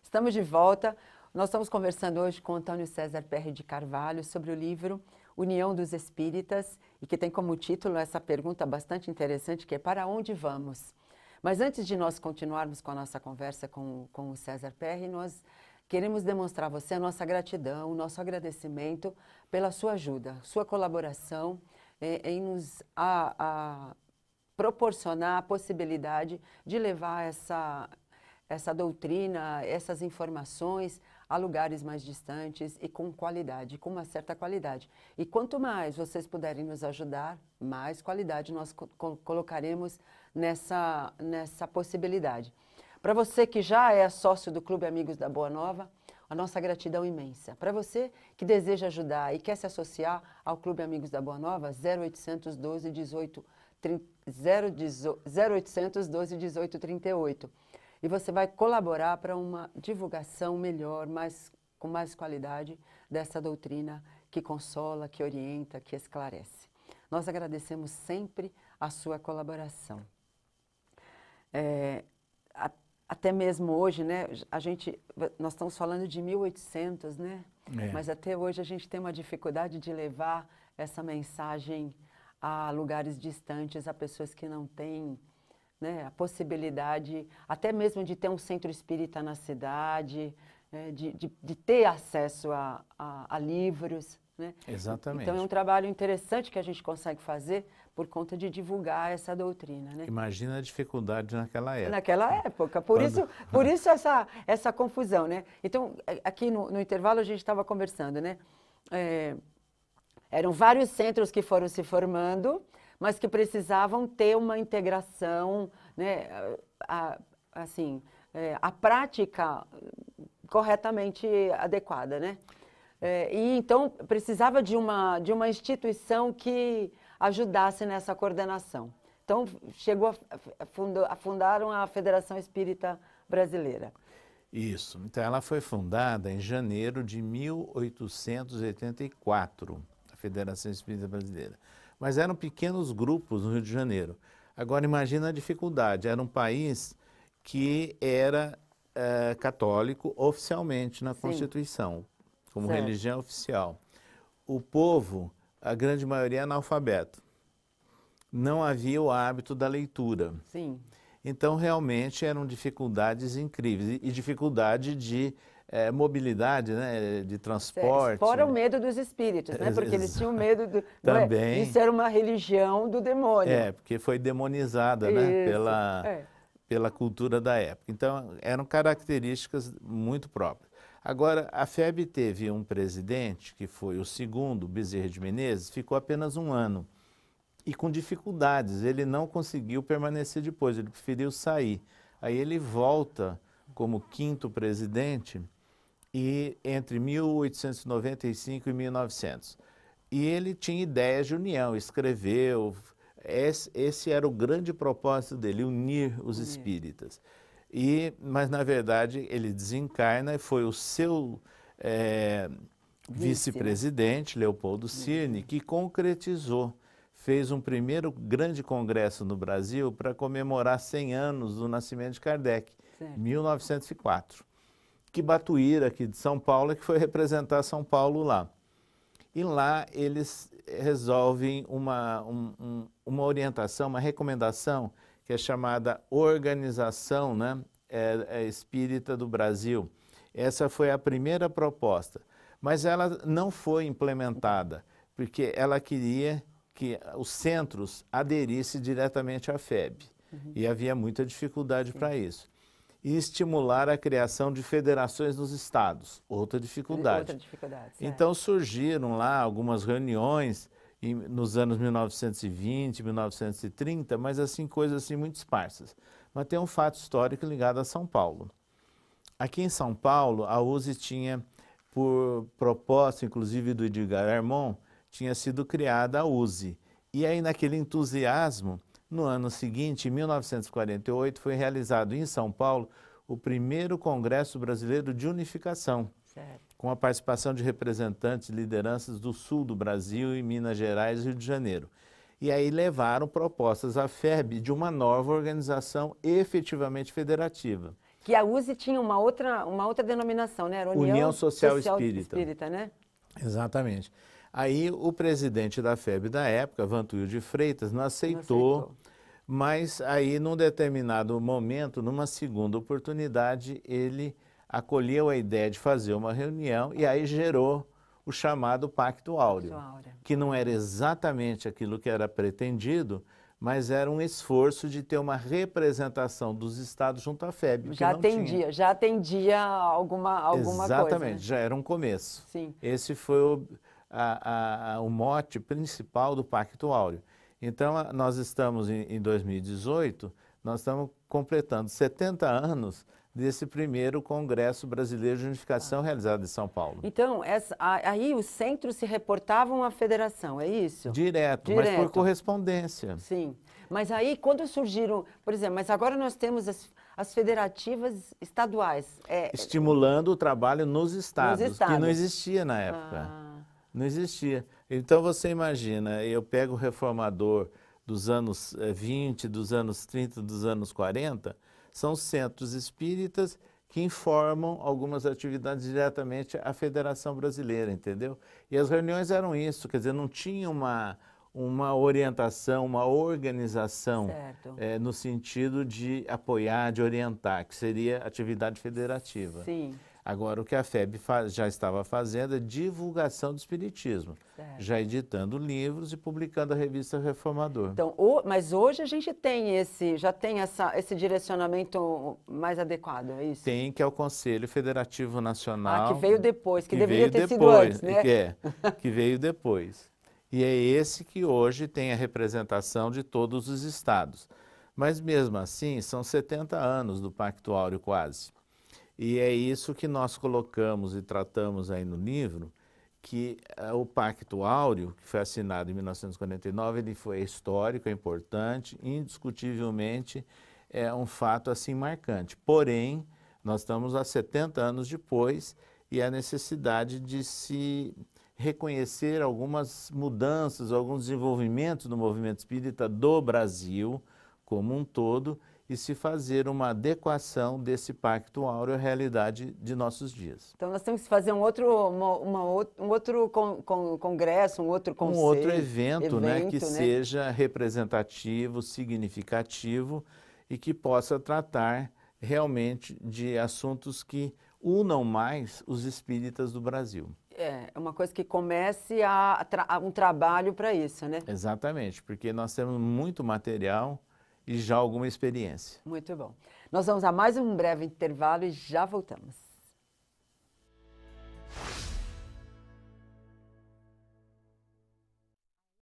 Estamos de volta. Nós estamos conversando hoje com Antônio César Perry de Carvalho sobre o livro União dos Espíritas, e que tem como título essa pergunta bastante interessante, que é para onde vamos? Mas antes de nós continuarmos com a nossa conversa com o César Perry, nós queremos demonstrar a você a nossa gratidão, o nosso agradecimento pela sua ajuda, sua colaboração em nos proporcionar a possibilidade de levar essa doutrina, essas informações a lugares mais distantes e com qualidade, com uma certa qualidade. E quanto mais vocês puderem nos ajudar, mais qualidade nós colocaremos nessa possibilidade. Para você que já é sócio do Clube Amigos da Boa Nova, a nossa gratidão imensa. Para você que deseja ajudar e quer se associar ao Clube Amigos da Boa Nova, 0800 12 18 0800 12 18 38. E você vai colaborar para uma divulgação melhor, com mais qualidade dessa doutrina que consola, que orienta, que esclarece. Nós agradecemos sempre a sua colaboração. Até mesmo hoje, né, nós estamos falando de 1800, né? Mas até hoje a gente tem uma dificuldade de levar essa mensagem a lugares distantes, a pessoas que não têm, né, a possibilidade, até mesmo de ter um centro espírita na cidade, de ter acesso a livros. Né? Exatamente. Então é um trabalho interessante que a gente consegue fazer por conta de divulgar essa doutrina. Né? Imagina a dificuldade naquela época. Naquela época, por isso essa confusão. Né? Então, aqui no intervalo a gente estava conversando, né? Eram vários centros que foram se formando, mas que precisavam ter uma integração, né, a prática corretamente adequada, né? E então precisava de uma instituição que ajudasse nessa coordenação. Então fundaram a Federação Espírita Brasileira. Isso. Então ela foi fundada em janeiro de 1884, a Federação Espírita Brasileira. Mas eram pequenos grupos no Rio de Janeiro. Agora imagina a dificuldade, era um país que era católico oficialmente na Constituição, como religião oficial. O povo, a grande maioria é analfabeto. Não havia o hábito da leitura. Sim. Então realmente eram dificuldades incríveis e dificuldade de mobilidade, né, de transporte. Fora o medo dos espíritos, né? Porque eles tinham medo também. Isso era uma religião do demônio. Porque foi demonizada, né, pela cultura da época. Então, eram características muito próprias. Agora, a FEB teve um presidente, que foi o segundo, Bezerra de Menezes, ficou apenas um ano. E com dificuldades, ele não conseguiu permanecer depois, ele preferiu sair. Aí ele volta como quinto presidente, e entre 1895 e 1900. E ele tinha ideias de união, escreveu, esse era o grande propósito dele, unir os espíritas. Mas, na verdade, ele desencarna e foi o seu vice-presidente, Leopoldo Cirne, que concretizou, fez um primeiro grande congresso no Brasil para comemorar 100 anos do nascimento de Kardec, em 1904. Que Batuíra, aqui de São Paulo, que foi representar São Paulo lá. E lá eles resolvem uma orientação, uma recomendação, que é chamada Organização, né, Espírita do Brasil. Essa foi a primeira proposta, mas ela não foi implementada, porque ela queria que os centros aderissem diretamente à FEB. E havia muita dificuldade para isso. E estimular a criação de federações nos estados, outra dificuldade. Então surgiram lá algumas reuniões nos anos 1920, 1930, mas assim, coisas assim muito esparsas. Mas tem um fato histórico ligado a São Paulo. Aqui em São Paulo, a USE tinha, por proposta inclusive do Edgar Armon, tinha sido criada a USE. E aí naquele entusiasmo, no ano seguinte, em 1948, foi realizado em São Paulo o primeiro Congresso Brasileiro de Unificação, com a participação de representantes e lideranças do sul do Brasil e Minas Gerais e Rio de Janeiro. E aí levaram propostas à FEB de uma nova organização efetivamente federativa. Que a USE tinha uma outra denominação, né? Era União Social Espírita, né? Exatamente. Aí o presidente da FEB da época, Vantuil de Freitas, não aceitou, mas aí num determinado momento, numa segunda oportunidade, ele acolheu a ideia de fazer uma reunião e aí gerou o chamado Pacto Áureo, que não era exatamente aquilo que era pretendido, mas era um esforço de ter uma representação dos estados junto à FEB. Já atendia alguma coisa. Exatamente, né? já era um começo. Sim. Esse foi o mote principal do Pacto Áureo. Então, nós estamos em 2018, nós estamos completando 70 anos desse primeiro Congresso Brasileiro de Unificação realizado em São Paulo. Então, aí os centros se reportavam à federação, é isso? Direto, mas por correspondência. Sim. Mas aí, quando surgiram, por exemplo, mas agora nós temos as federativas estaduais. Estimulando o trabalho nos estados, que não existia na época. Não existia. Então, você imagina, eu pego o reformador dos anos 20, dos anos 30, dos anos 40, são centros espíritas que informam algumas atividades diretamente à Federação Brasileira, entendeu? E as reuniões eram isso, quer dizer, não tinha uma orientação, uma organização no sentido de apoiar, de orientar, que seria atividade federativa. Sim. Agora, o que a FEB já estava fazendo é divulgação do espiritismo, já editando livros e publicando a revista Reformador. Então, mas hoje a gente tem já tem esse direcionamento mais adequado, é isso? Tem, que é o Conselho Federativo Nacional. Que veio depois, que deveria ter sido antes, né? Que veio depois. E é esse que hoje tem a representação de todos os estados. Mas mesmo assim, são 70 anos do Pacto Áureo quase. E é isso que nós colocamos e tratamos aí no livro, que o Pacto Áureo, que foi assinado em 1949, ele foi histórico, é importante, indiscutivelmente é um fato assim marcante. Porém, nós estamos há 70 anos depois e a necessidade de se reconhecer algumas mudanças, alguns desenvolvimentos do movimento espírita do Brasil como um todo, e se fazer uma adequação desse Pacto Áureo à realidade de nossos dias. Então, nós temos que fazer um outro congresso, um outro conselho. Um outro evento, né, que seja representativo, significativo e que possa tratar realmente de assuntos que unam mais os espíritas do Brasil. É uma coisa que comece um trabalho para isso, né? Exatamente, porque nós temos muito material e já alguma experiência. Muito bom. Nós vamos a mais um breve intervalo e já voltamos.